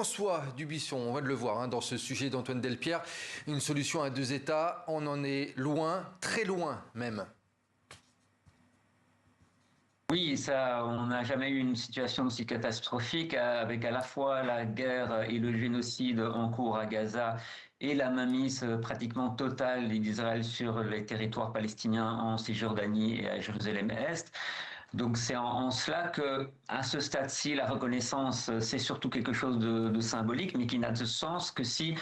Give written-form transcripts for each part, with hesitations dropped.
François Dubuisson, on va le voir dans ce sujet d'Antoine Delpierre. Une solution à deux États, on en est loin, très loin même. Oui, ça, on n'a jamais eu une situation aussi catastrophique avec à la fois la guerre et le génocide en cours à Gaza et la mainmise pratiquement totale d'Israël sur les territoires palestiniens en Cisjordanie et à Jérusalem-Est. Donc c'est en cela que, à ce stade-ci, la reconnaissance, c'est surtout quelque chose de symbolique, mais qui n'a de sens que si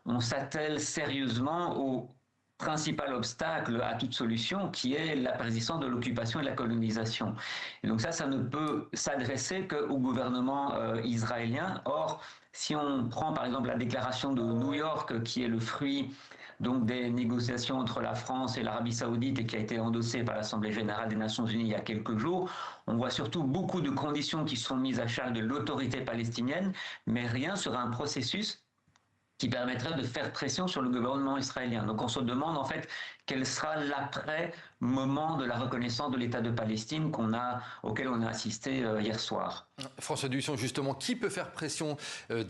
on s'attelle sérieusement au principal obstacle à toute solution, qui est la persistance de l'occupation et de la colonisation. Et donc ça ne peut s'adresser qu'au gouvernement israélien. Or, si on prend par exemple la déclaration de New York, qui est le fruit donc des négociations entre la France et l'Arabie Saoudite et qui a été endossée par l'Assemblée générale des Nations Unies il y a quelques jours, on voit surtout beaucoup de conditions qui sont mises à charge de l'autorité palestinienne, mais rien sur un processus qui permettrait de faire pression sur le gouvernement israélien. Donc on se demande en fait quel sera l'après-moment de la reconnaissance de l'État de Palestine auquel on a assisté hier soir. François Dubuisson, justement, qui peut faire pression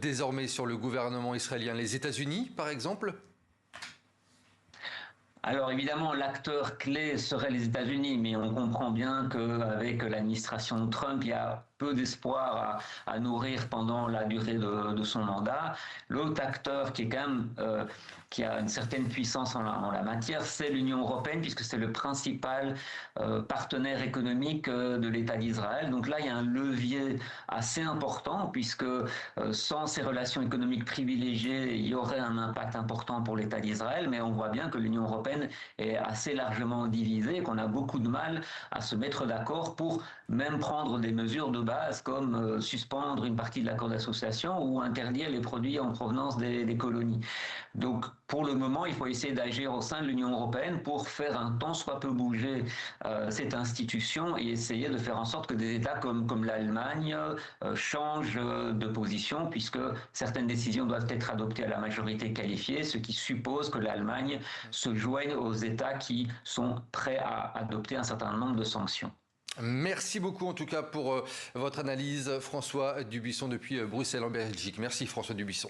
désormais sur le gouvernement israélien? Les États-Unis, par exemple? Alors évidemment, l'acteur clé serait les États-Unis, mais on comprend bien qu'avec l'administration Trump, il y a peu d'espoir à nourrir pendant la durée de son mandat. L'autre acteur qui est quand même qui a une certaine puissance en la matière, c'est l'Union européenne, puisque c'est le principal partenaire économique de l'État d'Israël. Donc là, il y a un levier assez important, puisque sans ces relations économiques privilégiées, il y aurait un impact important pour l'État d'Israël, mais on voit bien que l'Union européenne est assez largement divisée et qu'on a beaucoup de mal à se mettre d'accord pour même prendre des mesures de base comme suspendre une partie de l'accord d'association ou interdire les produits en provenance des colonies. Donc pour le moment, il faut essayer d'agir au sein de l'Union européenne pour faire un tant soit peu bouger cette institution et essayer de faire en sorte que des États comme l'Allemagne changent de position, puisque certaines décisions doivent être adoptées à la majorité qualifiée, ce qui suppose que l'Allemagne se joigne aux États qui sont prêts à adopter un certain nombre de sanctions. Merci beaucoup en tout cas pour votre analyse, François Dubuisson depuis Bruxelles en Belgique. Merci François Dubuisson.